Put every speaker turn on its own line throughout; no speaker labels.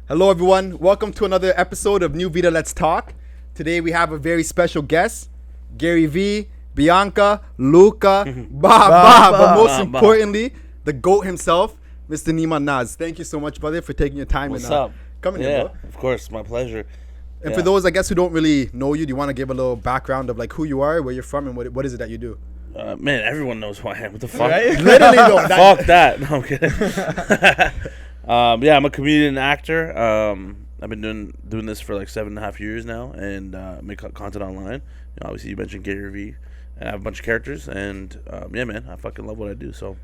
Hello, everyone. Welcome to another episode of New Vita Let's Talk. Today we have a very special guest, Gary V, Bianca, Luca, but most importantly, the GOAT himself, Mr. Neema Naz. Thank you so much, brother, for taking your time
What's
and
up?
coming here, bro.
Of course, my pleasure.
And for those, I guess, who don't really know you, do you want to give a little background of like who you are, where you're from, and what is it that you do?
Man, everyone knows who I am. What the fuck?
Right? Literally, though.
Fuck that. No, I'm kidding. I'm a comedian and actor. I've been doing this for like 7.5 years now, and make content online. Obviously, you mentioned Gary Vee, and I have a bunch of characters, and yeah, man, I fucking love what I do. So.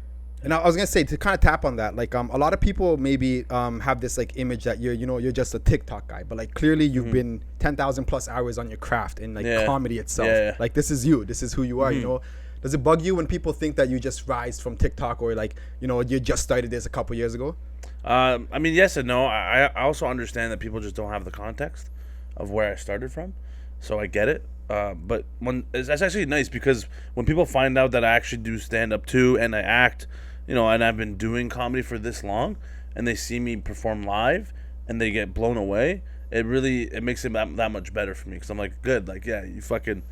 And I was gonna say, to kind of tap on that, like a lot of people maybe have this like image that you're just a TikTok guy, but like clearly you've been 10,000 plus hours on your craft and like comedy itself. Yeah. Like this is you. This is who you are. You know, does it bug you when people think that you just rise from TikTok or like you just started this a couple years ago?
I mean, yes and no. I also understand that people just don't have the context of where I started from, so I get it. But that's actually nice because when people find out that I actually do stand up too and I act, and I've been doing comedy for this long, and they see me perform live and they get blown away, it makes it that much better for me because I'm like, good, like, yeah, you fucking,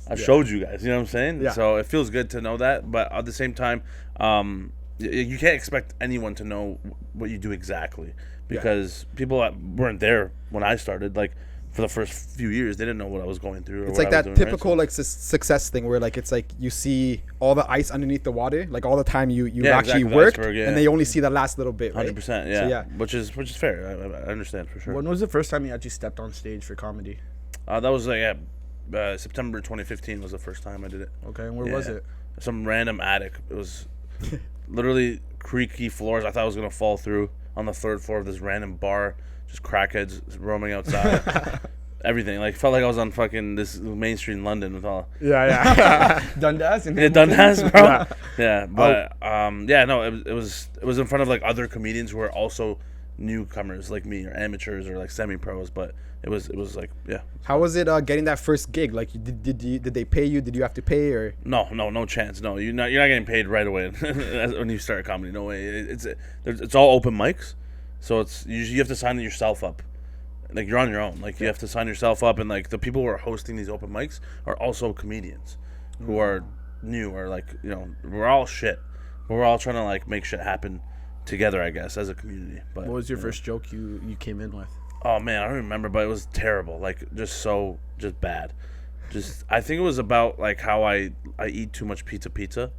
I showed you guys, you know what I'm saying? Yeah. So it feels good to know that, but at the same time, you can't expect anyone to know what you do exactly because people that weren't there when I started, like, for the first few years, they didn't know what I was going through. Or
it's
what
like
I was
that
doing,
typical like success thing where like it's like you see all the ice underneath the water, like all the time you actually
exactly,
worked,
iceberg,
and they only see the last little bit, right?
100%,
So,
yeah. Which is fair. I understand for sure.
When was the first time you actually stepped on stage for comedy?
That was like September 2015 was the first time I did it.
Okay, and where was it?
Some random attic. It was literally creaky floors. I thought I was gonna fall through on the third floor of this random bar. Just crackheads roaming outside. Everything felt like I was on fucking this Main Street in London with all
Dundas.
Dundas, bro. But no, it was in front of like other comedians who were also newcomers like me or amateurs or like semi-pros, but it was like
How was it getting that first gig? Like did they pay you? Did you have to pay or?
No chance. No, you're not getting paid right away when you start comedy. No way. It's all open mics, so you have to sign yourself up. Like you're on your own. Like you have to sign yourself up, and like the people who are hosting these open mics are also comedians who are new or like we're all shit. But we're all trying to like make shit happen together, I guess, as a community. But
what was your first joke you came in with?
Oh man, I don't remember, but it was terrible. Like just bad. I think it was about like how I eat too much pizza.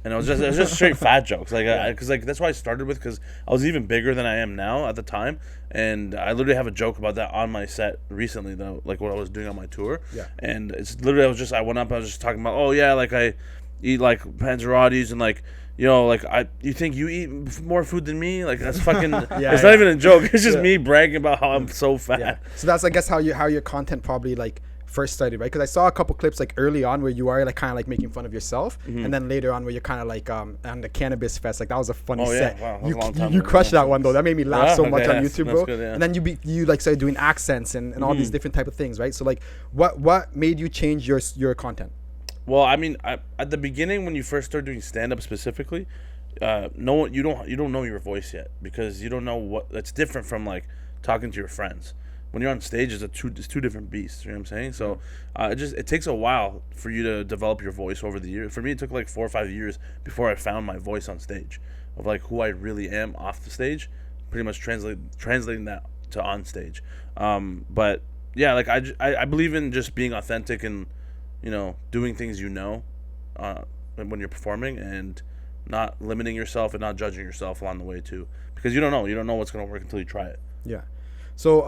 And it was just straight fat jokes, like, because like that's why I started with, because I was even bigger than I am now at the time, and I literally have a joke about that on my set recently, though, like what I was doing on my tour, and it's literally I went up, I was just talking about, oh yeah, like I eat like panzerottis and like you think you eat more food than me, like that's fucking it's not even a joke, it's just me bragging about how I'm so fat.
So that's I guess how your content probably like first started, right? Because I saw a couple clips like early on where you are like kind of like making fun of yourself, and then later on where you're kind of like on the cannabis fest, like that was a funny set.
Wow, that was a long time
you
ago.
crushed that one though. That made me laugh so much on
that's
YouTube, bro.
good,
And then you like started doing accents and all these different type of things, right? So like what made you change your content?
Well, I mean, at the beginning when you first started doing stand up specifically, you don't know your voice yet, because you don't know what that's different from like talking to your friends. When you're on stage, it's two different beasts. You know what I'm saying? So it takes a while for you to develop your voice over the years. For me, it took like 4 or 5 years before I found my voice on stage, of like who I really am off the stage. Pretty much translating that to on stage. But yeah, like I believe in just being authentic and doing things when you're performing, and not limiting yourself and not judging yourself along the way too, because you don't know what's gonna work until you try it.
Yeah. So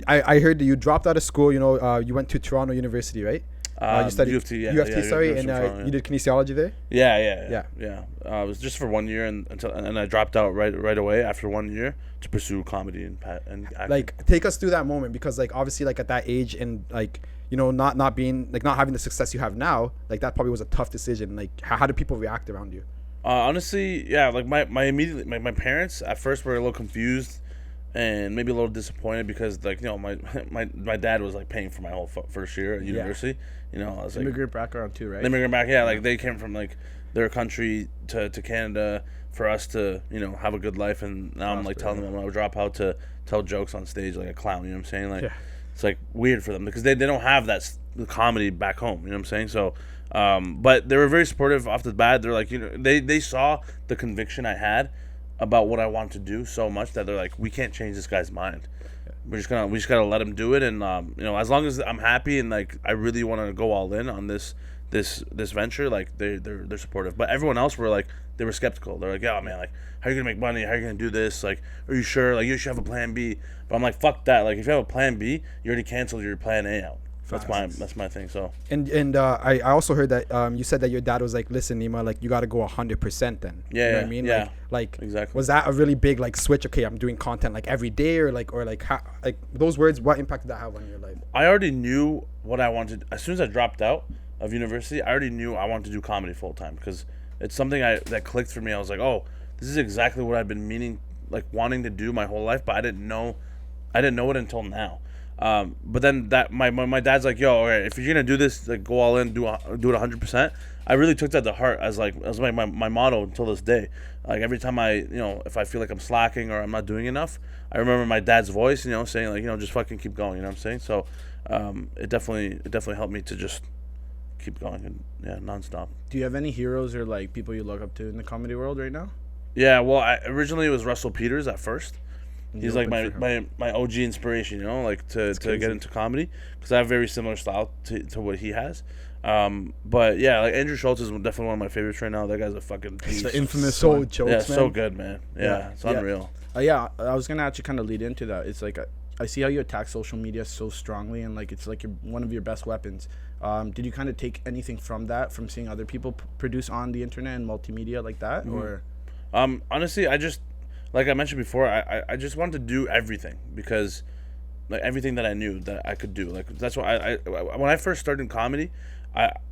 I heard that you dropped out of school. You went to Toronto University, right? You studied
U of T,
sorry, and you did kinesiology there.
Yeah. It was just for 1 year, and I dropped out right away after 1 year to pursue comedy and acting.
Like, take us through that moment, because like obviously like at that age and like not being like not having the success you have now, like that probably was a tough decision. Like how did people react around you?
Honestly, yeah, like my parents at first were a little confused and maybe a little disappointed, because like my dad was like paying for my whole first year at university. I was like
immigrant background too, right?
Immigrant back, yeah. Like they came from like their country to Canada for us to have a good life, and now I'm like telling them I'm gonna drop out to tell jokes on stage like a clown. You know what I'm saying? Like it's like weird for them because they don't have that comedy back home. You know what I'm saying? So, but they were very supportive off the bat. They're like, they saw the conviction I had about what I wanted to do so much that they're like, we can't change this guy's mind. We just gotta let him do it, and as long as I'm happy and like I really want to go all in on this venture, like they're supportive. But everyone else they were skeptical. They're like, yeah, man, like how are you gonna make money? How are you gonna do this? Like, are you sure? Like, you should have a plan B. But I'm like, fuck that. Like, if you have a plan B, you already canceled your plan A out. That's my thing. So
I also heard that you said that your dad was like, listen, Neema, like you got to go 100% then.
Yeah,
you know what I mean?
Yeah,
like
exactly.
Was that a really big like switch? Okay, I'm doing content like every day, or how, like those words. What impact did that have on your life?
I already knew what I wanted. As soon as I dropped out of university, I already knew I wanted to do comedy full time because it's something that clicked for me. I was like, oh, this is exactly what I've been wanting to do my whole life, but I didn't know it until now. But then that my dad's like, yo, all right, if you're gonna do this, like go all in, do it 100%. I really took that to heart as my motto until this day. Like every time if I feel like I'm slacking or I'm not doing enough, I remember my dad's voice, saying like, just fucking keep going. You know what I'm saying? So, it definitely helped me to just keep going and nonstop.
Do you have any heroes or like people you look up to in the comedy world right now?
Yeah, well, originally it was Russell Peters at first. He's like my OG inspiration, like to get into comedy because I have a very similar style to what he has. But yeah, like Andrew Schultz is definitely one of my favorites right now. That guy's a fucking piece.
The infamous
jokes,
man. So good, man.
Yeah,
it's unreal.
I was gonna actually kind of lead into that. It's like I see how you attack social media so strongly, and like it's like one of your best weapons. Did you kind of take anything from that, from seeing other people produce on the internet and multimedia like that, or?
Honestly, I just. Like I mentioned before, I just wanted to do everything because, like everything that I knew that I could do. Like that's why when I first started in comedy,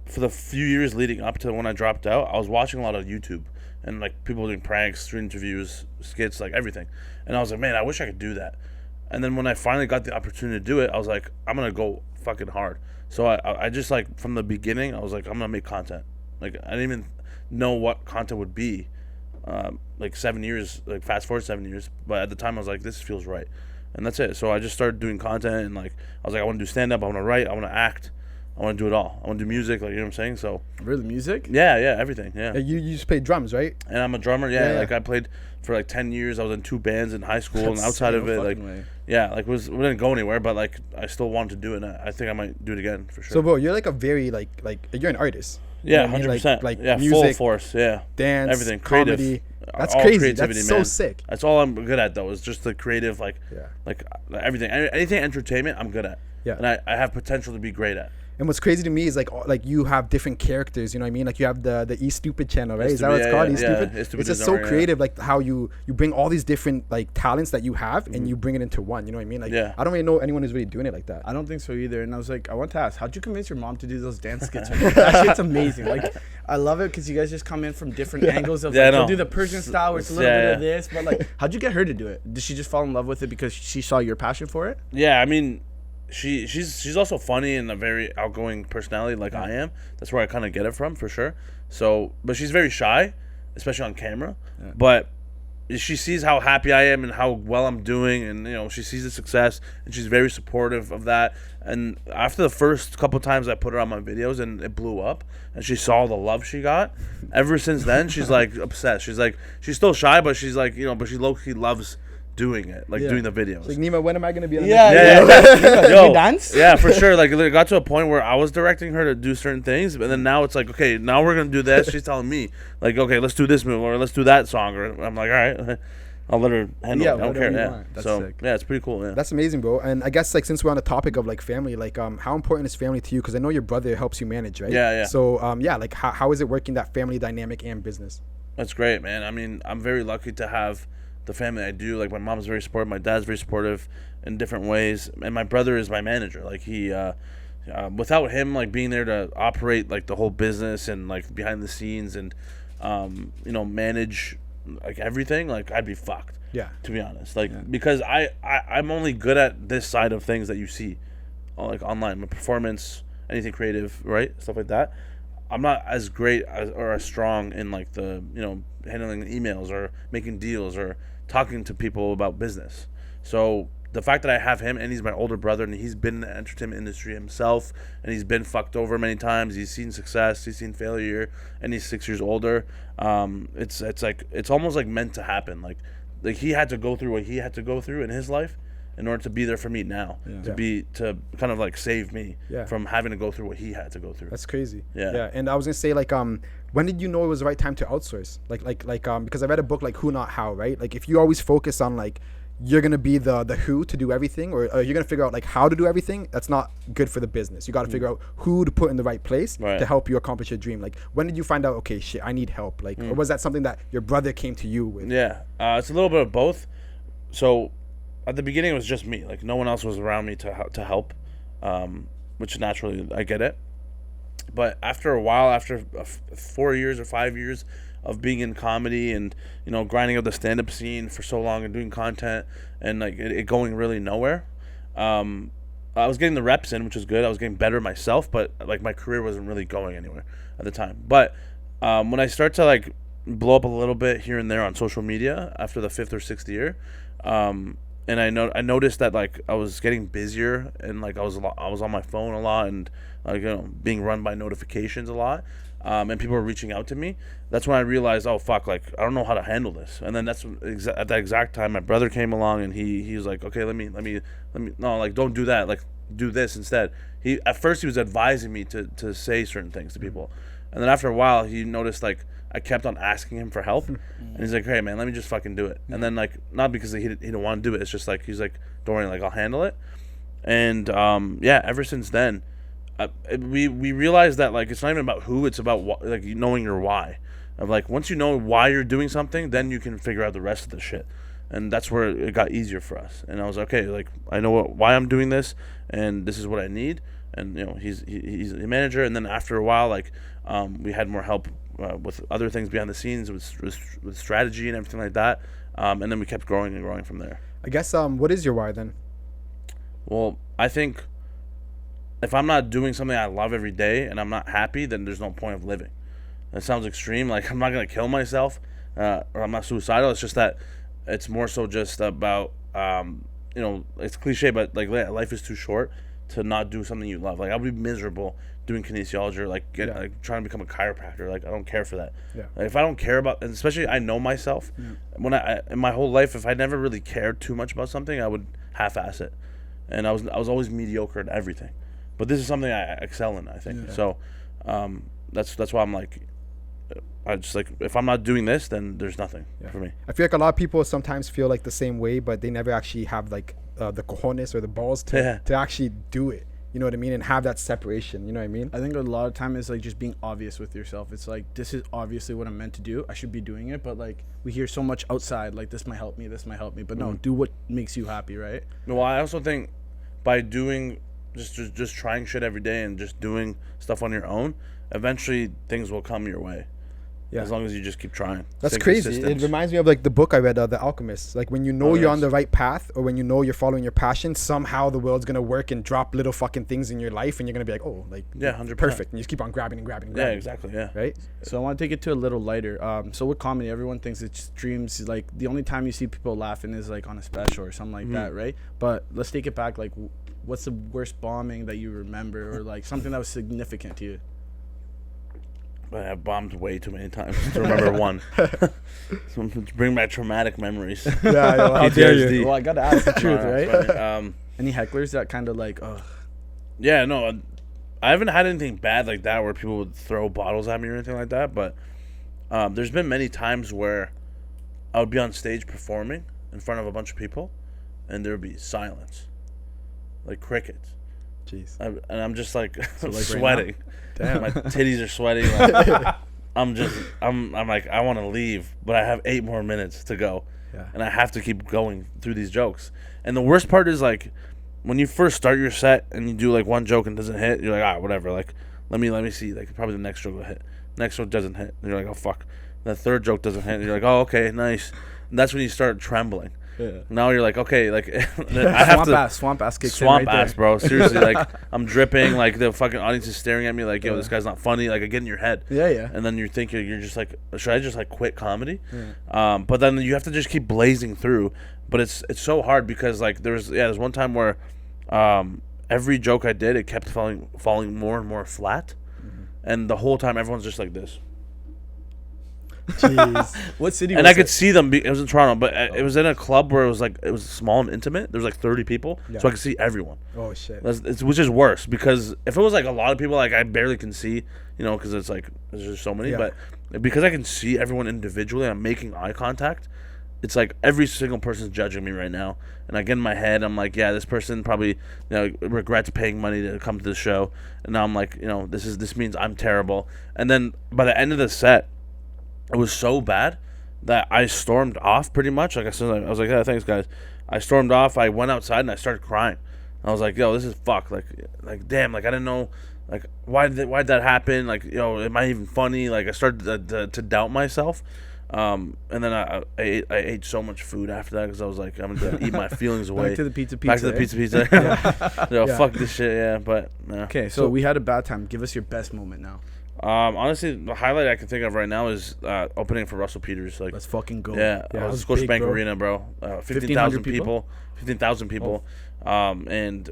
for the few years leading up to when I dropped out, I was watching a lot of YouTube and like people doing pranks, street interviews, skits, like everything. And I was like, man, I wish I could do that. And then when I finally got the opportunity to do it, I was like, I'm gonna go fucking hard. So I just like from the beginning, I was like, I'm gonna make content. Like I didn't even know what content would be. Like 7 years, like fast forward 7 years, but at the time I was like, this feels right, and that's it. So I just started doing content, and like I was like, I want to do stand up, I want to write, I want to act, I want to do it all. I want to do music, like, you know what I'm saying? So
really, music?
Yeah, everything. Yeah.
You just play drums, right?
And I'm a drummer. Yeah. Like I played for like 10 years. I was in 2 bands in high school, and outside of it, like way. We didn't go anywhere, but like I still wanted to do it. And I think I might do it again for sure.
So, bro, you're like a very like you're an artist.
Yeah, 100%.
Like
music, full force. Yeah,
dance,
everything, creative.
Comedy. That's crazy. That's so sick.
That's all I'm good at, though. Is just the creative, like everything, anything entertainment. I'm good at. Yeah, and I have potential to be great at.
And what's crazy to me is like you have different characters, you know what I mean? Like you have the E Stupid channel, right? Is that what it's called? E Stupid? It's just so creative, like how you bring all these different like talents that you have and you bring it into one, you know what I mean? Like I don't really know anyone who's really doing it like that.
I don't think so either. And I was like, I want to ask, how'd you convince your mom to do those dance skits? That shit's amazing. Like I love it because you guys just come in from different angles of like, you'll do the Persian style where it's a little bit of this, but like how'd you get her to do it? Did she just fall in love with it because she saw your passion for it?
Yeah, I mean, she's also funny and a very outgoing personality like I am. That's where I kind of get it from, for sure. So, but she's very shy, especially on camera. Yeah. But she sees how happy I am and how well I'm doing, and she sees the success, and she's very supportive of that. And after the first couple times I put her on my videos and it blew up, and she saw the love she got, ever since then she's like obsessed. She's like, she's still shy, but she's like, but she low-key loves doing it, like doing the videos.
Like, Neema, when am I gonna be on
Yo, you dance? Yeah, for sure. Like it got to a point where I was directing her to do certain things, but then now it's like, okay, now we're gonna do this. She's telling me, like, okay, let's do this move or let's do that song, or I'm like, all right, I'll let her handle it. I don't care. Yeah, that's sick. Yeah, it's pretty cool. Yeah,
that's amazing, bro. And I guess like since we're on the topic of like family, like how important is family to you? Because I know your brother helps you manage, right?
Yeah.
So like how is it working, that family dynamic and business?
That's great, man. I mean, I'm very lucky to have the family I do. Like my mom's very supportive, my dad's very supportive in different ways, and my brother is my manager. Like he without him like being there to operate like the whole business and like behind the scenes and manage like everything, like I'd be fucked.
Yeah,
to be honest, like because I'm only good at this side of things that you see like online, my performance, anything creative, right, stuff like that. I'm not as great or as strong in like the handling emails or making deals or talking to people about business. So the fact that I have him, and he's my older brother, and he's been in the entertainment industry himself, and he's been fucked over many times. He's seen success, he's seen failure, and he's 6 years older. It's almost like meant to happen. Like he had to go through what he had to go through in his life in order to be there for me now, to kind of like save me from having to go through what he had to go through.
That's crazy. Yeah. And I was gonna say, like, when did you know it was the right time to outsource? Like because I read a book like Who Not How, right? Like if you always focus on like you're gonna be the who to do everything, or you're gonna figure out like how to do everything, that's not good for the business. You got to figure out who to put in the right place to help you accomplish your dream. Like when did you find out, okay, shit, I need help? Like or was that something that your brother came to you with?
It's a little bit of both. So at the beginning it was just me, like no one else was around me to help, which naturally I get it. But after a while, after 4 years or 5 years of being in comedy and, you know, grinding up the stand-up scene for so long and doing content and like it going really nowhere, I was getting the reps in, which was good. I was getting better myself, but like my career wasn't really going anywhere at the time. But when I start to like blow up a little bit here and there on social media after the 5th or 6th year, and I noticed that like I was getting busier and like I was on my phone a lot and like, you know, being run by notifications a lot, and people were reaching out to me. That's when I realized, oh fuck, like I don't know how to handle this. And then that's at that exact time my brother came along and he was like, okay, let me no, like don't do that, like do this instead. At first he was advising me to say certain things to people, and then after a while he noticed like I kept on asking him for help, and he's like, hey man, let me just fucking do it. And then like not because he didn't want to do it, it's just like he's like, don't worry, like I'll handle it. And ever since then, we realized that like it's not even about who, it's about like knowing your why. Of like once you know why you're doing something, then you can figure out the rest of the shit. And that's where it got easier for us. And I was okay, like I know why I'm doing this, and this is what I need. And you know he's a manager. And then after a while, like we had more help with other things behind the scenes, with strategy and everything like that. And then we kept growing and growing from there.
I guess what is your why then?
Well, I think if I'm not doing something I love every day and I'm not happy, then there's no point of living. That sounds extreme. Like I'm not gonna kill myself, or I'm not suicidal. It's just that it's more so just about you know, it's cliche, but like life is too short to not do something you love. Like I'll be miserable doing kinesiology or like trying to become a chiropractor. Like I don't care for that. Like, if I don't care about, and especially I know myself, when I in my whole life, if I never really cared too much about something, I would half-ass it, and I was always mediocre at everything. But this is something I excel in, I think. So that's why I'm like, I just like, if I'm not doing this, then there's nothing for me.
I feel like a lot of people sometimes feel like the same way, but they never actually have like the cojones or the balls to actually do it. You know what I mean? And have that separation. You know what I mean?
I think a lot of time is like just being obvious with yourself. It's like, this is obviously what I'm meant to do. I should be doing it. But like we hear so much outside, like this might help me, this might help me. But no, do what makes you happy, right?
Well, I also think by doing just trying shit every day and just doing stuff on your own, eventually things will come your way. As long as you just keep trying.
That's crazy. It reminds me of like the book I read, The Alchemist. Like when you know you're on the right path, or when you know you're following your passion, somehow the world's gonna work and drop little fucking things in your life, and you're gonna be like, oh, like
100%.
Perfect, and you just keep on grabbing and grabbing and grabbing.
Yeah, exactly. Yeah.
Right.
So I want to take it to a little lighter. So with comedy, everyone thinks it's dreams. Like the only time you see people laughing is like on a special or something like that, right? But let's take it back. Like, what's the worst bombing that you remember, or like something that was significant to you?
I have bombed way too many times to remember one. So bring back traumatic memories.
How dare you?
Well, I gotta ask the truth, right? Any hecklers that kind of like,
Yeah, no, I haven't had anything bad like that where people would throw bottles at me or anything like that. But there's been many times where I would be on stage performing in front of a bunch of people, and there would be silence, like crickets.
Jeez.
And I'm just like,
like
sweating.
Right
Damn.
My titties are sweating. Like, I'm like, I want to leave, but I have 8 more minutes to go, and I have to keep going through these jokes. And the worst part is like, when you first start your set and you do like one joke and doesn't hit, you're like, whatever. Like, let me see. Like, probably the next joke will hit. Next joke doesn't hit, and you're like, oh fuck. The third joke doesn't hit, and you're like, oh okay, nice. And that's when you start trembling. Now you're like, okay, like I have
swamp ass kicks
swamp
in right
ass,
there.
bro. Seriously, like I'm dripping, like the fucking audience is staring at me, like, yo, this guy's not funny. Like I get in your head, and then you're thinking, you're just like, should I just like quit comedy? But then you have to just keep blazing through. But it's so hard because like there's one time where every joke I did, it kept falling more and more flat, and the whole time everyone's just like this.
Jeez. What city?
And I could see them. It was in Toronto, but it was in a club where it was small and intimate. There was like 30 people, so I could see everyone.
Oh shit!
Which is worse because if it was like a lot of people, like I barely can see, because it's like there's just so many. Yeah. But because I can see everyone individually, I'm making eye contact. It's like every single person's judging me right now, and I get in my head. I'm like, yeah, this person probably regrets paying money to come to the show, and now I'm like, this means I'm terrible. And then by the end of the set, it was so bad that I stormed off pretty much. Like I was like, yeah, thanks guys. I stormed off. I went outside and I started crying. I was like, yo, this is fuck. Like damn. Like I didn't know. Like why'd that happen? Like am I even funny? Like I started to doubt myself. And then I ate so much food after that because I was like, I'm gonna eat my feelings away.
Back to the pizza.
Back to the pizza. Fuck this shit. Yeah, but
okay. So we had a bad time. Give us your best moment now.
Honestly, the highlight I can think of right now is opening for Russell Peters. Like,
let's fucking go.
Yeah, it was Scotiabank Arena, bro. 15,000 people. 15,000 people. And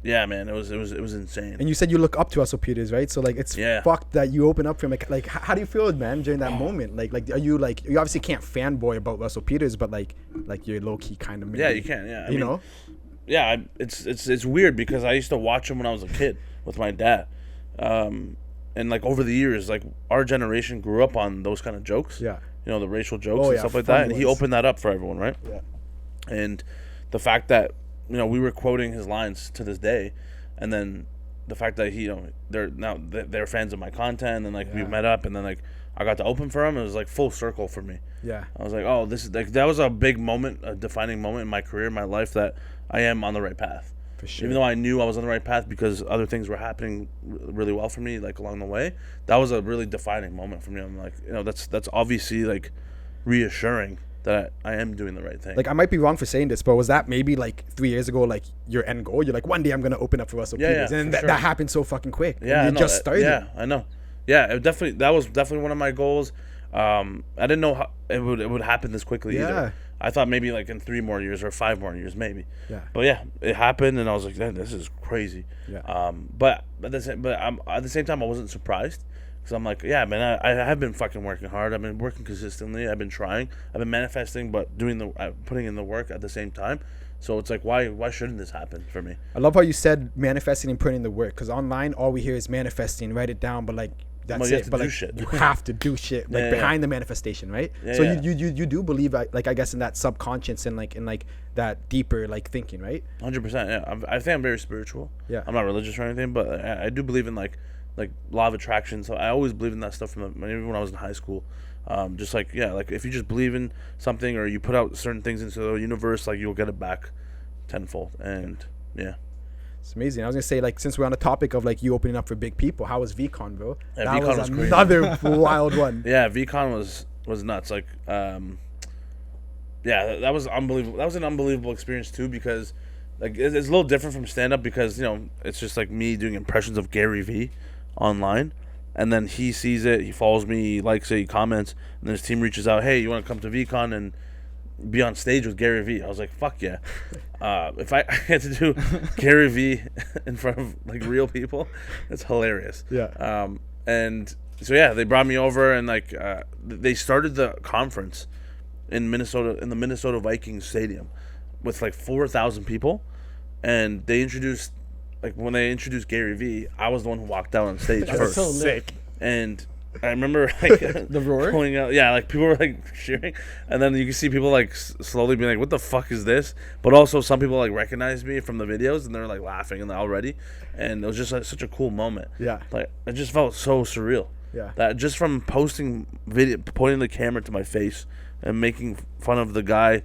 yeah, man, it was insane.
And you said you look up to Russell Peters, right? So like, it's fucked that you open up for him. Like, how do you feel, man, during that moment? Like, are you like, you obviously can't fanboy about Russell Peters, but like you're low key kind of.
Yeah, you can. Yeah,
I mean,
Yeah, it's weird because I used to watch him when I was a kid with my dad. And like over the years, like our generation grew up on those kind of jokes. Yeah. The racial jokes and stuff like that. And he opened that up for everyone, right? Yeah. And the fact that, we were quoting his lines to this day, and then the fact that they're fans of my content, and like we met up, and then like I got to open for him, it was like full circle for me. Yeah. I was like, oh, this is like, that was a big moment, a defining moment in my career, in my life, that I am on the right path. For sure. Even though I knew I was on the right path because other things were happening really well for me, like along the way, that was a really defining moment for me. I'm like, that's obviously like reassuring that I am doing the right thing.
Like I might be wrong for saying this, but was that maybe like 3 years ago, like your end goal? You're like, one day I'm gonna open up for Russell Peters, and then that happened so fucking quick. Yeah, you just started.
Yeah, I know. Yeah, that was definitely one of my goals. I didn't know how it would happen this quickly either. I thought maybe like in 3 more years or 5 more years maybe. Yeah. But yeah, it happened, and I was like, this is crazy. Yeah. But at the same time, I wasn't surprised because I'm like, yeah, man, I have been fucking working hard. I've been working consistently. I've been trying. I've been manifesting, but putting in the work at the same time. So it's like, why shouldn't this happen for me?
I love how you said manifesting and putting in the work, because online all we hear is manifesting, write it down, but like. That's it. But like, you have to do shit like behind the manifestation, right? Yeah, so you do believe like I guess in that subconscious and like in like that deeper like thinking, right?
100%. Yeah, I think I'm very spiritual. Yeah, I'm not religious or anything, but I do believe in like law of attraction. So I always believed in that stuff even when I was in high school. Just like like if you just believe in something or you put out certain things into the universe, like you'll get it back tenfold. And yeah.
It's amazing. I was gonna say, like, since we're on the topic of like you opening up for big people, how was VCon, bro?
Yeah, that VCon was
another wild one.
Yeah, VCon was nuts. Like, that was unbelievable. That was an unbelievable experience too, because like it's a little different from stand up because it's just like me doing impressions of Gary Vee online, and then he sees it, he follows me, he likes it, he comments, and then his team reaches out, hey, you want to come to VCon and be on stage with Gary Vee? I was like, fuck yeah. If I had to do Gary Vee in front of like real people, it's hilarious. Yeah. And so yeah, they brought me over, and like they started the conference in Minnesota, in the Minnesota Vikings stadium, with like 4,000 people, and they introduced, like when they introduced Gary Vee, I was the one who walked out on stage first.
So sick.
And I remember like
the roar
going out. Yeah, like people were like cheering, and then you can see people like slowly being like, "What the fuck is this?" But also some people like recognized me from the videos, and they're like laughing and already, and it was just like such a cool moment. Yeah, like it just felt so surreal. Yeah, that just from posting video, pointing the camera to my face and making fun of the guy,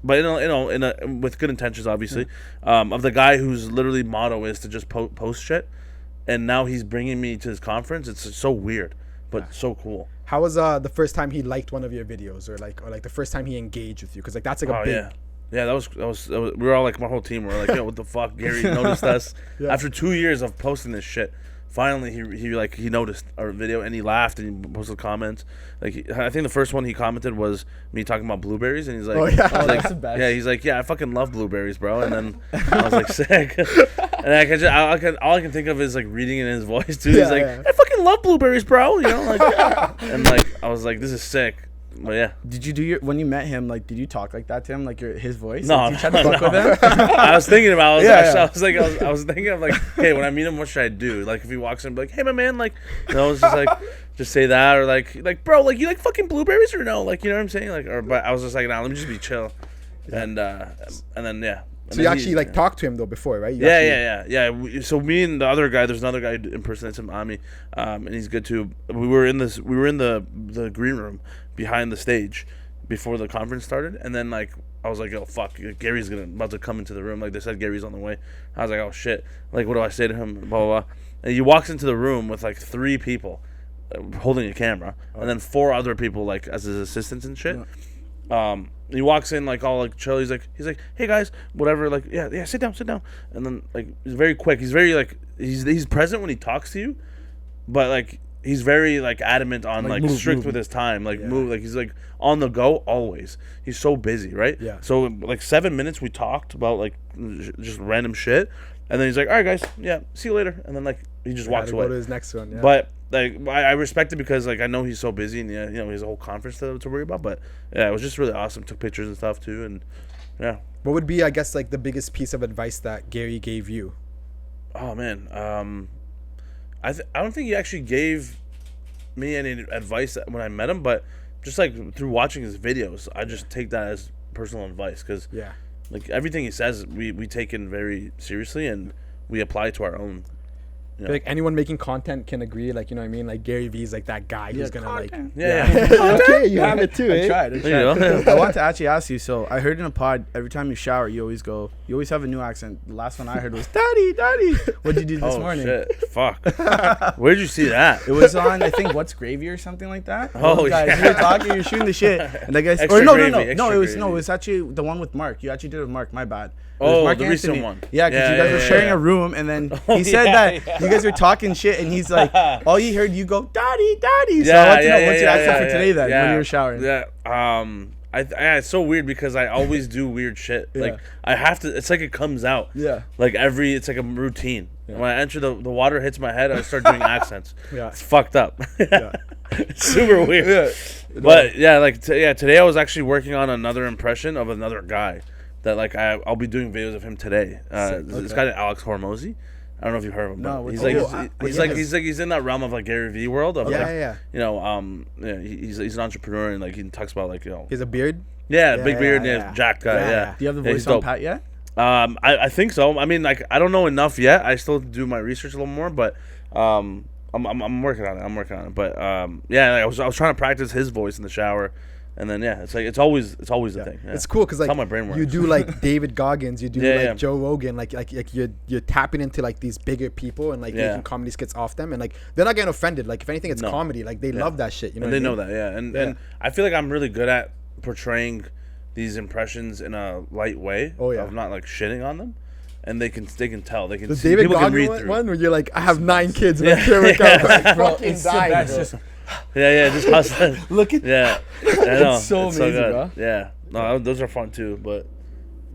but with good intentions, obviously, of the guy whose literally motto is to just post shit, and now he's bringing me to his conference. It's so weird. But so cool.
How was the first time he liked one of your videos, or like the first time he engaged with you? Because like that's like a
Yeah, that was we were all like, my whole team were like, yo, what the fuck? Gary noticed us. After 2 years of posting this shit. Finally, he noticed our video and he laughed and he posted comments. Like I think the first one he commented was me talking about blueberries and he's like,
that's the best.
He's like, I fucking love blueberries, bro. And then I was like, sick. And all I can think of is like reading it in his voice too. He's like, I fucking love blueberries, bro. You know, like, and like I was like, this is sick. But yeah.
Did you do when you met him? Like, did you talk like that to him? Like his voice?
No,
like, did you try to fuck with him?
I was thinking about. I was thinking of like, hey, when I meet him, what should I do? Like, if he walks in, be like, hey, my man, like, I was just like, just say that or like, bro, like, you like fucking blueberries or no? Like, you know what I'm saying? Like, but I was just like, nah, let me just be chill, and then yeah.
So you actually like talked to him though before, right?
Yeah. So me and the other guy, there's another guy who impersonates him, Ami, and he's good too. We were in the green room behind the stage before the conference started, and then like I was like, oh fuck, Gary's about to come into the room. Like they said, Gary's on the way. I was like, oh shit. Like what do I say to him? Blah blah blah. And he walks into the room with like 3 people holding a camera, and then 4 other people like as his assistants and shit. Yeah. He walks in like all like chill. He's like, hey guys, whatever. Like yeah, sit down. And then like he's very quick. He's very like he's present when he talks to you, but like he's very like adamant on like strict with his time. Like move. Like he's like on the go always. He's so busy, right? Yeah. So like 7 minutes we talked about like just random shit, and then he's like, all right guys, yeah, see you later. And then like he just walks away.
Go to his next one. Yeah.
But like I respect it because like I know he's so busy and he has a whole conference to worry about. But yeah, it was just really awesome. Took pictures and stuff too, and yeah.
What would be, I guess, like the biggest piece of advice that Gary gave you?
Oh man, I don't think he actually gave me any advice when I met him, but just like through watching his videos, I just take that as personal advice because like everything he says, we take in very seriously and we apply to our own. You know.
Like anyone making content can agree, like, you know what I mean? Like Gary Vee's like that guy who's gonna
content.
like okay, you have it too.
I tried. I want to actually ask you. So I heard in a pod, every time you shower, you always have a new accent. The last one I heard was daddy. What did you do this morning?
Shit. Fuck. Where'd you see that?
It was on, I think, What's Gravy or something like that.
Oh
guys,
yeah.
you were talking, you're shooting the shit, and the guys.
Extra gravy,
it was actually the one with Mark. You actually did it with Mark. My bad.
Oh, the recent one.
Yeah, because you guys were sharing a room, and then he said that you guys were talking shit, and he's like, all he heard you go, daddy. So I want to know what's your accent for today then, when you were showering.
Yeah, it's so weird because I always do weird shit. Like I have to. It's like it comes out. Yeah. Like it's like a routine. Yeah. When I enter the water hits my head, I start doing accents. Yeah. It's fucked up. Yeah. It's super weird. Yeah. But yeah, like today I was actually working on another impression of another guy. That like I'll be doing videos of him today. This guy Alex Hormozy. I don't know if you've heard of him. No, he's in that realm of like Gary Vee world. Of You know, he's an entrepreneur and like he talks about like, you know.
He has a beard.
Yeah, big beard. Yeah, Jack guy. Yeah.
Do you have the voice on pat yet?
I think so. I mean, like I don't know enough yet. I still do my research a little more, but I'm working on it. But yeah, like, I was trying to practice his voice in the shower. And then it's like it's always the thing. Yeah.
It's cool because like
how my brain works.
You do like David Goggins, you do Joe Rogan, like you're tapping into like these bigger people and like making comedy skits off them, and like they're not getting offended. Like if anything, it's comedy. Like they love that shit. You know,
and they know that. Yeah, and I feel like I'm really good at portraying these impressions in a light way. Oh yeah, of not like shitting on them. And they can tell. They can. The see,
David Goggins one where you're like, I have 9 kids. And I'm bro, it's dying,
just just hustling.
Look at
it's
so amazing, bro.
Yeah, no, those are fun too. But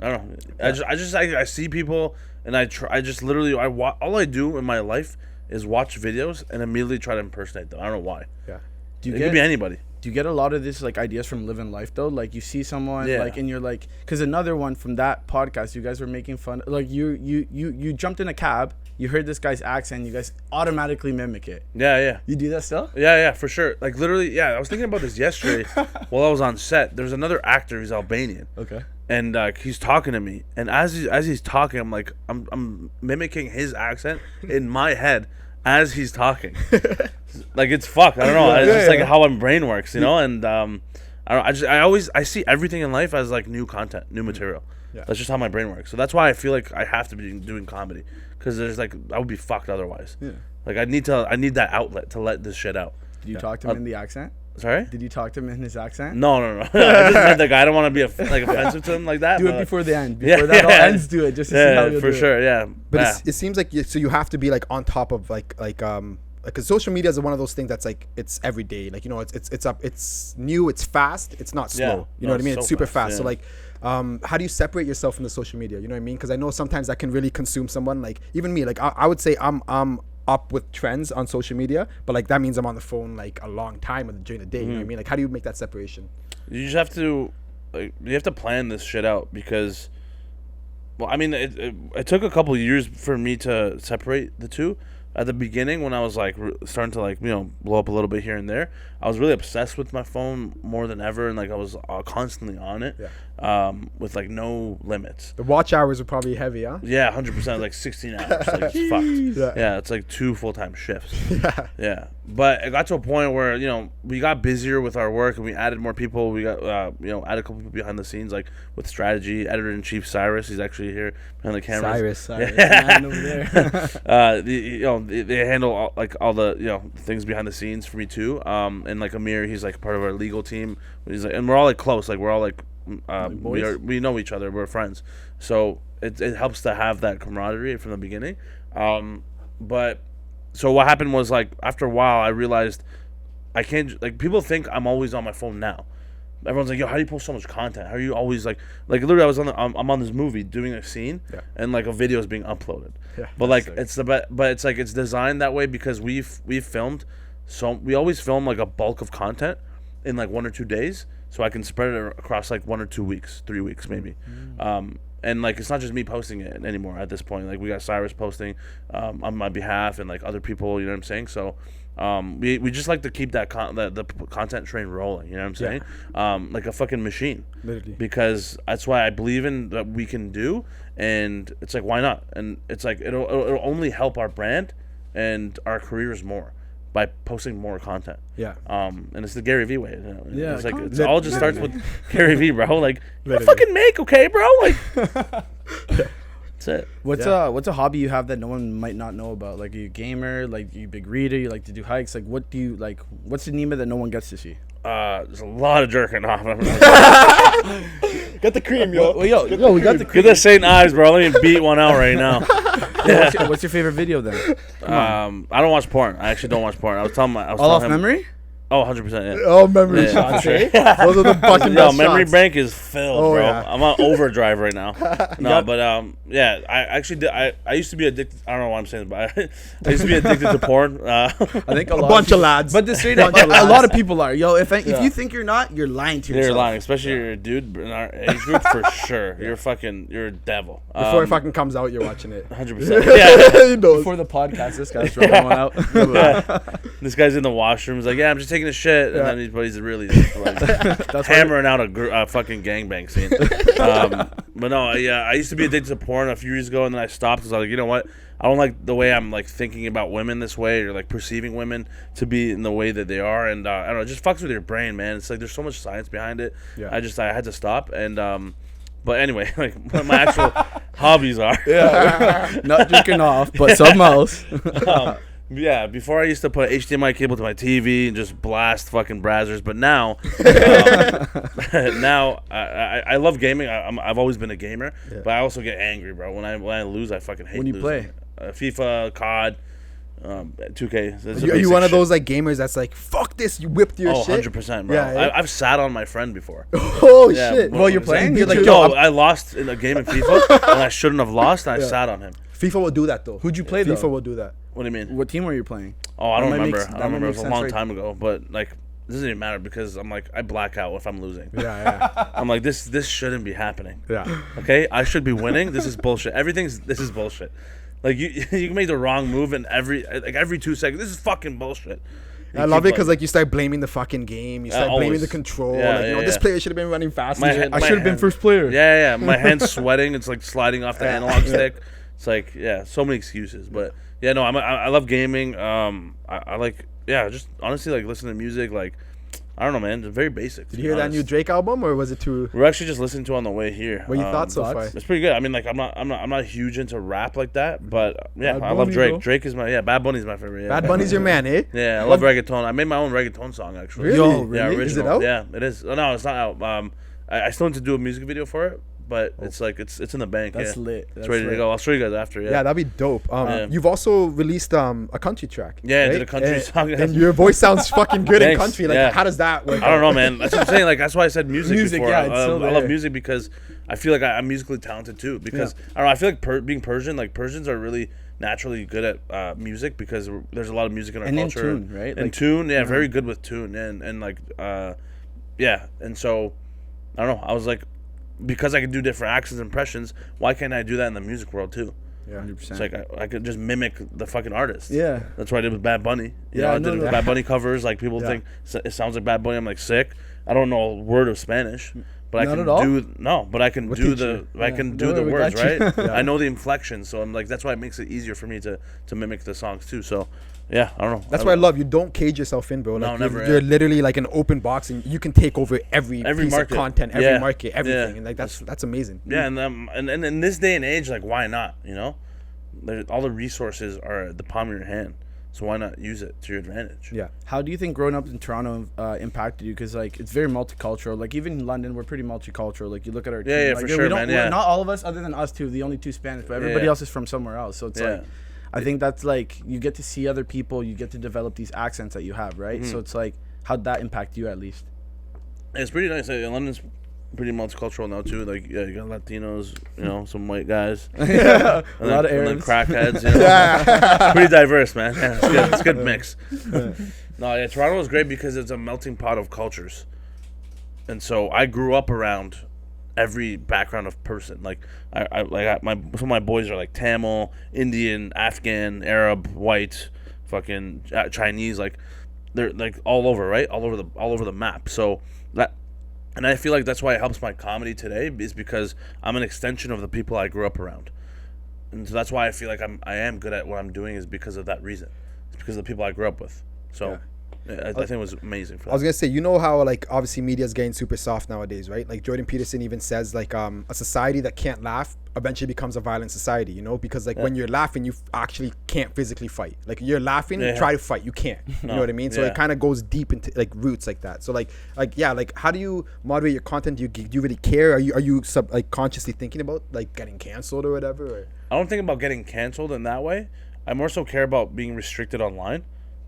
I don't know. I see people and I just literally all I do in my life is watch videos and immediately try to impersonate them. I don't know why. Yeah, it could be anybody.
Do you get a lot of this like ideas from living life though? Like you see someone like and you're like, because another one from that podcast, you guys were making fun. Like you jumped in a cab, you heard this guy's accent, you guys automatically mimic it.
Yeah.
You do that still?
Yeah, for sure. Like literally, I was thinking about this yesterday while I was on set. There's another actor. He's Albanian. Okay. And he's talking to me, and as he's talking, I'm like, I'm mimicking his accent in my head as he's talking. Like it's fucked. I don't know. It's just like how my brain works, you know. And I see everything in life as like new content, new material. Yeah. That's just how my brain works. So that's why I feel like I have to be doing comedy, because there's like I would be fucked otherwise. Yeah. Like I need that outlet to let this shit out.
Do you talk to him in the accent?
Sorry?
Did you talk to him in his accent?
No. I just meant the guy. I don't want to be offensive to him like that.
Do it before the end. Before that all ends, do it just to see how you'll
for
do
sure.
it.
Yeah,
but it seems like you have to be like on top of because social media is one of those things that's like it's every day. Like it's new, it's fast, it's not slow. You know what I mean?
So
it's super fast.
yeah.
So like, how do you separate yourself from the social media? You know what I mean? Because I know sometimes that can really consume someone. Like even me, like I would say I'm up with trends on social media, but like that means I'm on the phone like a long time during the day. You know what I mean? Like how do you make that separation?
You just have to plan this shit out because, well, I mean, it took a couple of years for me to separate the two. At the beginning, when I was like starting to like blow up a little bit here and there, I was really obsessed with my phone more than ever, and like I was constantly on it, with like no limits.
The watch hours are probably heavy, huh?
Yeah, 100%, like 16 hours, like it's fucked. Yeah, it's like 2 full-time shifts. Yeah, but it got to a point where we got busier with our work and we added more people. We got added a couple people behind the scenes, like with strategy. Editor-in-chief Cyrus, he's actually here behind the cameras.
Cyrus, man over there.
They handle all the things behind the scenes for me too. And like Amir, he's like part of our legal team. He's like, and we're all like close. Like we're all like we know each other. We're friends. So it helps to have that camaraderie from the beginning. But so what happened was like after a while I realized I can't like people think I'm always on my phone now. Everyone's like, yo, how do you post so much content? How are you always like literally I was I'm on this movie doing a scene and like a video is being uploaded. Yeah, but like it's designed that way because we've filmed, so we always film like a bulk of content in like 1 or 2 days, so I can spread it across like 1 or 2 weeks, 3 weeks maybe. And like it's not just me posting it anymore at this point. Like we got Cyrus posting on my behalf and like other people, you know what I'm saying? So we just like to keep that the content train rolling, you know what I'm saying? Like a fucking machine.
Literally.
Because that's why I believe in that we can do, and it's like why not? And it's like it'll only help our brand and our careers more by posting more content. Yeah. And it's the Gary Vee way.
Yeah.
It's like it all just starts with Gary Vee, bro. Like you fucking make, okay, bro? Like that's it.
What's a hobby you have that no one might not know about? Like, are you a gamer? Like, are you a big reader? You like to do hikes? Like, what do you like? What's the Neema that no one gets to see?
There's a lot of jerking off.
Get the cream, yo.
Yo, we got the cream.
Get the St. Ives, bro. Let me beat one out right now.
What's your favorite video then?
I don't watch porn. I actually don't watch porn. I was telling
off memory?
Oh, 100%, yeah.
Oh, memory shots,
sure.
Those are the fucking best
memory
shots.
bank is filled, bro.
Yeah.
I'm on overdrive right now. Yeah, I actually did. I used to be addicted. I don't know why I'm saying this, but I used to be addicted to porn. I
think
a bunch of lads.
But the straight up, a lot of people are. Yo, if you think you're not, you're lying to yourself.
You're lying, especially you're a dude in our age group for sure. You're a devil.
Before it fucking comes out, you're watching it.
100%. Yeah.
He knows.
Before the podcast, this guy's throwing one out.
This guy's in the washroom. He's like, yeah, I'm just taking a shit, and then he's really like, hammering out a fucking gangbang scene. But no, I used to be addicted to porn a few years ago, and then I stopped because I was like, you know what? I don't like the way I'm like thinking about women this way, or like perceiving women to be in the way that they are, and I don't know, it just fucks with your brain, man. It's like there's so much science behind it. Yeah. I had to stop, and but anyway, like what my actual hobbies are.
Yeah, not jerking off, but something else.
Yeah, before I used to put HDMI cable to my TV and just blast fucking brazzers, but now, now I love gaming. I've always been a gamer, but I also get angry, bro. When I lose, I fucking hate.
When you
losing.
play,
FIFA, COD, 2K.
Are you one of those like gamers that's like, fuck this, you whipped your shit?
100%, bro.
Yeah.
I've sat on my friend before.
Oh shit!
Well, you're playing.
You're like,
I lost in a game in FIFA, and I shouldn't have lost. And I sat on him.
FIFA will do that though.
Who'd you play though?
FIFA will do that.
What do you mean?
What team were you playing?
Oh, I don't remember. I don't remember. It was a long time ago. But like, it doesn't even matter because I'm like, I black out if I'm losing.
Yeah.
I'm like, this shouldn't be happening.
Yeah.
Okay, I should be winning. This is bullshit. This is bullshit. Like you can make the wrong move in every 2 seconds. This is fucking bullshit.
I love it because like you start blaming the fucking game. You start blaming the control. This player should have been running faster.
I should have been first player.
Yeah. My hand's sweating. It's like sliding off the analog stick. It's like so many excuses. But yeah, no, I love gaming. I like just honestly like listening to music. Like I don't know, man. It's very basic.
Did you hear that new Drake album, or was it too?
We're actually just listening to it on the way here.
What you thought so far?
It's pretty good. I mean, like I'm not huge into rap like that, but yeah, I love Drake. Bro. Drake is Bad Bunny's my favorite. Yeah.
Bad Bunny's your man, eh?
Yeah, I love reggaeton. I made my own reggaeton song actually.
Really?
Yo, really?
Yeah, original.
Is it out?
Yeah, it is. Oh, no, it's not out. I still need to do a music video for it. But it's like it's in the bank.
That's lit.
It's ready to go. I'll show you guys after. Yeah,
that'd be dope. You've also released a country track.
Yeah,
right?
I did a country song.
And your voice sounds fucking good in country. Like, how does that work?
I don't know, man. That's what I'm saying. Like, that's why I said music before.
Yeah,
I love music because I feel like I'm musically talented too. Because I don't know. I feel like being Persian, like Persians are really naturally good at music because there's a lot of music in our culture.
And in tune, right?
And tune, yeah, very good with tune and like yeah. And so I don't know. I was like, because I can do different accents and impressions, why can't I do that in the music world too?
Yeah,
100%.
It's like I could just mimic the fucking artist.
Yeah,
that's what I did with Bad Bunny. You know, I did it with Bad Bunny covers. Like people think it sounds like Bad Bunny. I'm like sick. I don't know a word of Spanish, but I can do but I can do the words right. I know the inflection, so I'm like that's why it makes it easier for me to mimic the songs too. So. Yeah, I don't know.
That's why I love you. Don't cage yourself in, bro. Like,
no, never.
You're literally like an open box, and you can take over every piece
market.
of content, every market, everything, and like that's amazing.
Yeah, and in this day and age, like why not? You know, all the resources are at the palm of your hand, so why not use it to your advantage?
Yeah.
How do you think growing up in Toronto impacted you? Because like it's very multicultural. Like even in London, we're pretty multicultural. Like you look at our team, like,
for sure, man. Yeah.
Not all of us, other than us two, the only two Spanish, but everybody else is from somewhere else. So it's like. I think that's like you get to see other people, you get to develop these accents that you have, right? So it's like, how'd that impact you at least?
It's pretty nice. London's pretty multicultural now too. Like you got Latinos, you know, some white guys,
a lot of Arabs,
and then crackheads. You know? Pretty diverse, man. Yeah, it's good. It's a good mix. No, yeah, Toronto is great because it's a melting pot of cultures, and so I grew up around every background of person. Like some of my boys are like Tamil, Indian, Afghan, Arab, white, fucking Chinese. Like they're like all over, right? All over the map. So and I feel like that's why it helps my comedy today is because I'm an extension of the people I grew up around, and so that's why I feel like I am good at what I'm doing is because of that reason. It's because of the people I grew up with. So. Yeah. I think it was amazing for that.
I was gonna say, you know how like obviously media is getting super soft nowadays, right? Like Jordan Peterson even says like a society that can't laugh eventually becomes a violent society, you know, because like when you're laughing, you actually can't physically fight. Like you're laughing, try to fight, you can't. You know what I mean? So it kind of goes deep into like roots like that. So like how do you moderate your content? Do you really care? Are you consciously thinking about like getting canceled or whatever? Or?
I don't think about getting canceled in that way. I more so care about being restricted online.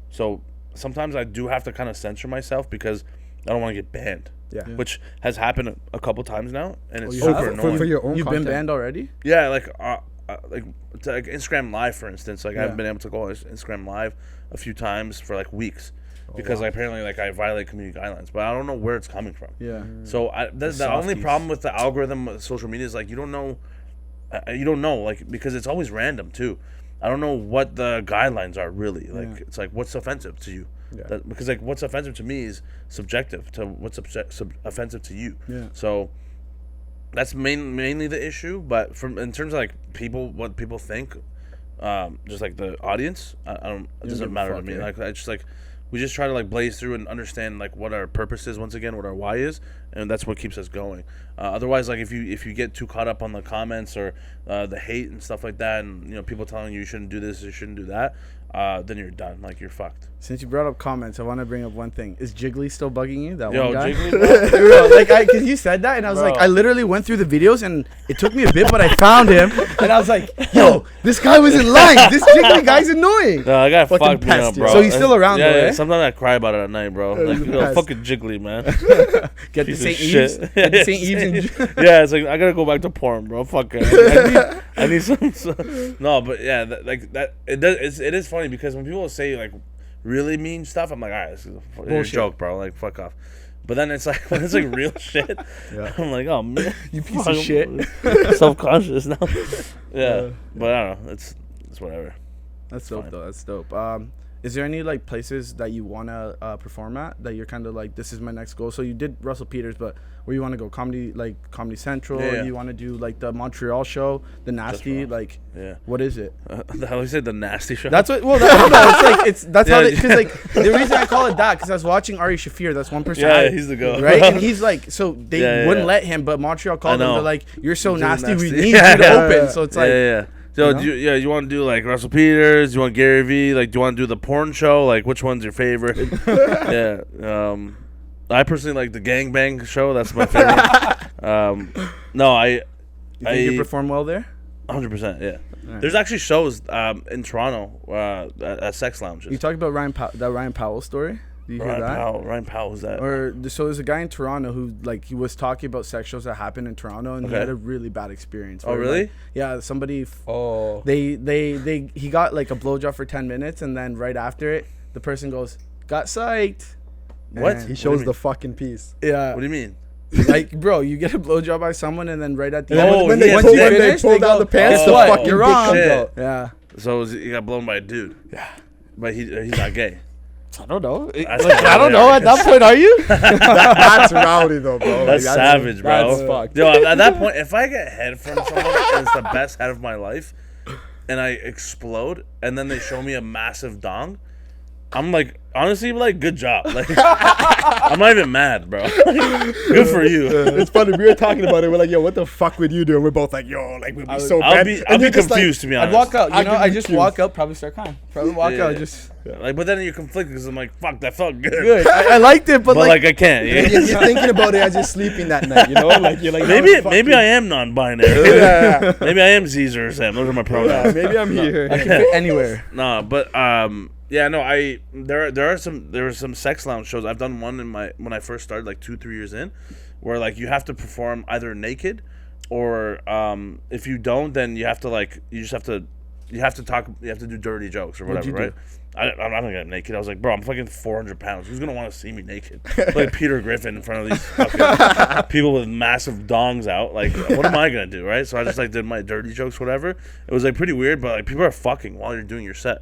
So. Sometimes I do have to kind of censor myself because I don't want to get banned. Yeah. Which has happened a couple times now, and it's super annoying.
For your own
You've
content.
been banned already?
Yeah, like Instagram Live, for instance. Like I haven't been able to go on Instagram Live a few times for like weeks because apparently like I violate community guidelines, but I don't know where it's coming from.
Yeah.
So the only problem with the algorithm of social media is like you don't know like because it's always random too. I don't know what the guidelines are really. Like it's like what's offensive to you. Yeah. Because like what's offensive to me is subjective to what's offensive to you. Yeah. So that's mainly the issue. But in terms of like what people think, just like the audience, it doesn't matter to me. Like I just like we just try to like blaze through and understand like what our purpose is once again, what our why is, and that's what keeps us going. Otherwise, like if you get too caught up on the comments or the hate and stuff like that, and you know people telling you shouldn't do this, you shouldn't do that, then you're done. Like you're fucked.
Since you brought up comments, I want to bring up one thing. Is Jiggly still bugging you? That
one
guy?
Jiggly,
bro. Like, cause you said that, and I was like, I literally went through the videos, and it took me a bit, but I found him, and I was like, yo, this guy was in line. This Jiggly guy's annoying.
No, I got fucked me up, bro.
So he's still around, though,
Yeah. Sometimes I cry about it at night, bro. Like, fucking Jiggly, man.
Get the St. Eves. Get the St. Eves.
Yeah, it's like I gotta go back to porn, bro. Fuck it. I need some. No, but yeah, it is funny because when people say like really mean stuff, I'm like, all right, this is a joke, bro. Like, fuck off. But then it's like when it's like real shit, I'm like, oh man,
you piece of shit.
Self-conscious now. Yeah, but I don't know. It's whatever.
That's dope though. That's dope. is there any like places that you want to perform at that you're kind of like, this is my next goal? So you did Russell Peters, but where you want to go? Comedy Central?
Yeah.
You want to do like the Montreal show, the Nasty? Like, what is it?
How you said the Nasty show?
That's what. Well, I don't know. That's how. Because like the reason I call it that, because I was watching Ari Shaffir. That's one person.
Yeah, he's the goat.
Right, and he's like, so they wouldn't let him, but Montreal called him. They're like, you're so nasty. We need you to open. So it's like,
So you want to do like Russell Peters? You want Gary Vee? Like, do you want to do the porn show? Like, which one's your favorite? I personally like the gangbang show. That's my favorite. No,
you think you perform well there?
100%. Yeah. Right. There's actually shows in Toronto at sex lounges.
You talked about Ryan Powell story. Do you hear that?
Ryan Powell was that?
So there's a guy in Toronto who like he was talking about sex shows that happened in Toronto, and he had a really bad experience.
Oh really?
Like, yeah, somebody. He got like a blowjob for 10 minutes, and then right after it, the person goes, "Got psyched."
What?
He shows the fucking piece.
Yeah.
What do you mean?
Like, bro, you get a blowjob by someone, and then right at the
end, when they pull down the pants, the fucking
you're wrong.
Shit.
Yeah.
So he got blown by a dude.
Yeah.
But he's not gay.
I don't know.
I
don't know. At that point, are you?
That's rowdy though, bro.
That's savage, bro.
That's fucked.
Yo, at that point, if I get head from someone and it's the best head of my life, and I explode, and then they show me a massive dong, I'm like, honestly, like, good job. Like, I'm not even mad, bro. Good for you.
It's funny. We were talking about it. We're like, yo, what the fuck would you do? And we're both like, yo, like, we'd be so bad.
I'll be confused, to be honest.
I'd walk out. I just walk out, probably start crying. Probably walk out, just.
Like, but then you're conflicted because I'm like, fuck, that felt good.
I liked it, but
like I can't.
You're thinking about it as you're sleeping that night, you know? Like, you're like,
maybe I am non-binary.
Yeah.
Maybe I am Caesar or Sam. Those are my pronouns.
Yeah, maybe I'm here.
I can fit anywhere.
No, but yeah, no, there are some sex lounge shows. I've done one when I first started, like 2-3 years in, where like you have to perform either naked, or if you don't, then you have to do dirty jokes or whatever, right? I'm not gonna get naked. I was like, bro, I'm fucking 400 pounds. Who's gonna want to see me naked? Like Peter Griffin in front of these fucking people with massive dongs out. Like, what am I gonna do, right? So I just like did my dirty jokes, whatever. It was like pretty weird, but like people are fucking while you're doing your set.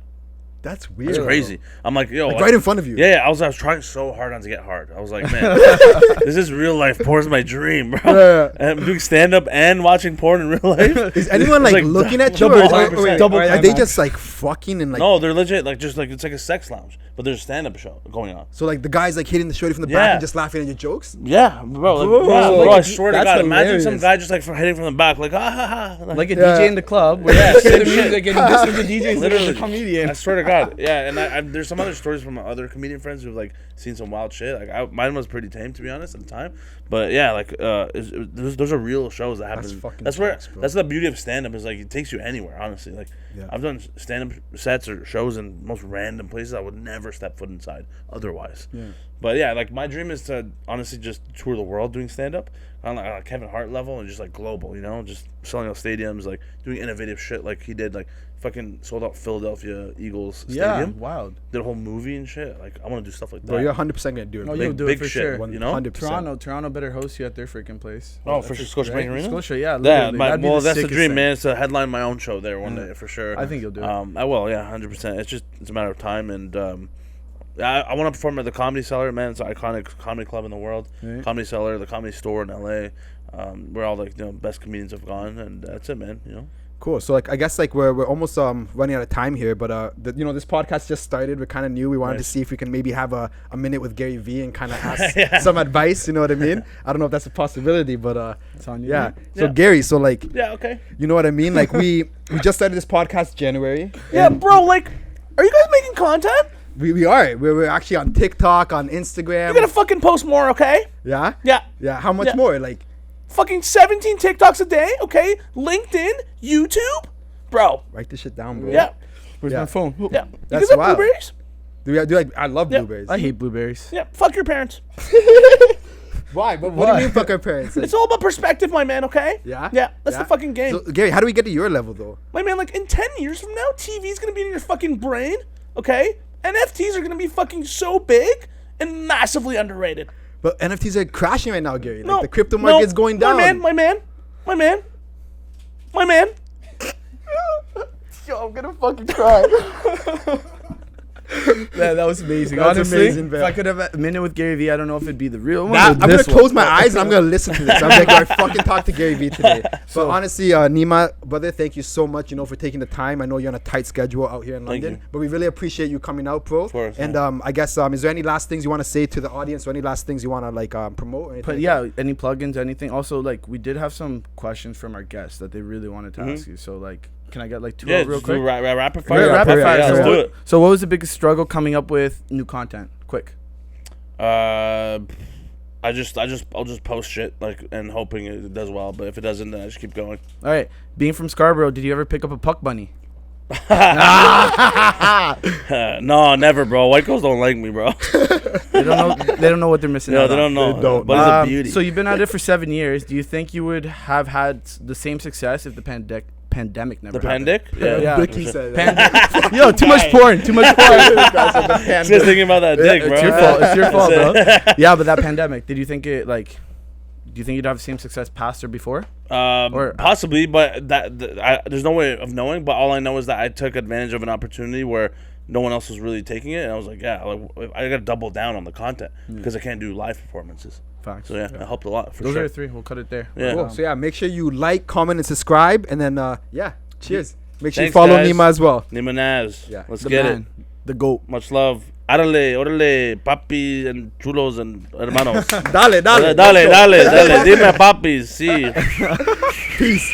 That's weird.
It's crazy. I'm like, yo,
like right in front of you.
Yeah, I was trying so hard not to get hard. I was like, man, this is real life. Porn's my dream, bro.
Yeah.
And I'm doing stand up and watching porn in real life.
Is anyone like looking at you? Are they just like fucking and like?
No, they're legit. Like just like it's like a sex lounge, but there's a stand up show going on.
So like the guy's like hitting the shorty from the back and just laughing at your jokes.
Yeah, bro. Bro, I swear to God, imagine some guy just like hitting from the back, like
like a DJ in the club. Where the music and this is the DJ, literally the comedian.
I swear to God, yeah. And there's some other stories from my other comedian friends who've like seen some wild shit. Like mine was pretty tame, to be honest, at the time. But yeah, like those are real shows that happen. That's the beauty of stand up, is like it takes you anywhere. Honestly, like I've done stand up sets or shows in most random places I would never step foot inside otherwise. Yeah. But yeah, like my dream is to honestly just tour the world doing stand up on like a Kevin Hart level and just like global, you know, just selling out stadiums, like doing innovative shit like he did, like fucking sold out Philadelphia Eagles stadium.
Yeah, wild.
Did a whole movie and shit. Like I want to do stuff like that.
Bro, you're 100% gonna do it.
No, you'll do it for sure.
You know,
100%.
Toronto better host you at their freaking place.
Oh, for sure, Scotiabank Arena.
Scotia, yeah.
Well, that's the dream, man. It's to headline my own show there one day for sure.
I think you'll do it.
I will, yeah, 100%. It's a matter of time, and I want to perform at the Comedy Cellar, man. It's an iconic comedy club in the world. Right. Comedy Cellar, the Comedy Store in LA, where all the best comedians have gone, and that's it, man. You know.
Cool. So like I guess like we're almost running out of time here, but this podcast just started. We're kind of new. We wanted to see if we can maybe have a minute with Gary Vee and kind of ask some advice. You know what I mean? I don't know if that's a possibility, but
it's on you.
Yeah. So Gary, so like
okay.
You know what I mean? Like we just started this podcast January.
Yeah, bro. Like, are you guys making content?
We are. We're actually on TikTok, on Instagram.
You're gonna fucking post more, okay?
Yeah.
Yeah.
Yeah. How much more? Like.
Fucking 17 TikToks a day, okay? LinkedIn, YouTube, bro.
Write this shit down, bro.
Yeah. Where's my phone?
Yeah.
That's you guys have blueberries?
I love blueberries.
I hate blueberries.
Yeah. Fuck your parents.
Why? What do you mean fuck our parents? Like,
it's all about perspective, my man, okay?
Yeah?
Yeah. That's the fucking game.
So, Gary, how do we get to your level, though?
My man, like, in 10 years from now, TV's gonna be in your fucking brain, okay? NFTs are gonna be fucking so big and massively underrated.
But NFTs are crashing right now, Gary. Like the crypto market's going down.
My man. Yo, I'm gonna fucking cry. Man, that was amazing.
That's
Honestly,
amazing,
if I could have a minute with Gary Vee, I don't know if it'd be the real one.
I'm gonna close my eyes and I'm gonna listen to this. I'm like, I fucking talked to Gary Vee today. So honestly, Neema, brother, thank you so much. For taking the time. I know you're on a tight schedule out here in London, but we really appreciate you coming out, bro.
Of course,
and I guess is there any last things you want to say to the audience, or any last things you want to like promote?
But yeah, any plugins, anything. Also, like we did have some questions from our guests that they really wanted to ask you. So like, can I get like two real quick?
Rapid fire.
Rapid fire.
Let's do it.
So what was the biggest struggle coming up with new content? Quick.
I'll just post shit and hoping it does well. But if it doesn't, then I just keep going.
All right. Being from Scarborough, did you ever pick up a puck bunny?
No, never, bro. White girls don't like me, bro.
They don't know what they're missing.
No, they don't know.
They don't.
But it's a beauty.
So you've been at it for 7 years. Do you think you would have had the same success if the pandemic never happened?
Pandic?
Yeah.
Vicky said that.
Yo, too much porn. Too much porn.
Just thinking about that dick, bro.
It's your fault, bro. Yeah, but that pandemic, did you think it do you think you'd have the same success past or before?
Or possibly, but there's no way of knowing. But all I know is that I took advantage of an opportunity where no one else was really taking it, and I was like, I got to double down on the content because I can't do live performances.
Facts.
So it helped a lot.
Those are the 3. We'll cut it there.
Yeah.
Cool. So make sure you like, comment, and subscribe, and then cheers. Make sure you
Thanks,
follow
guys.
Neema as well.
Neema Naz.
Yeah.
Let's
The
get
man, the GOAT.
Much love. Órale, papi and chulos and hermanos.
Dale.
Dale. Dime papis, sí.
Peace.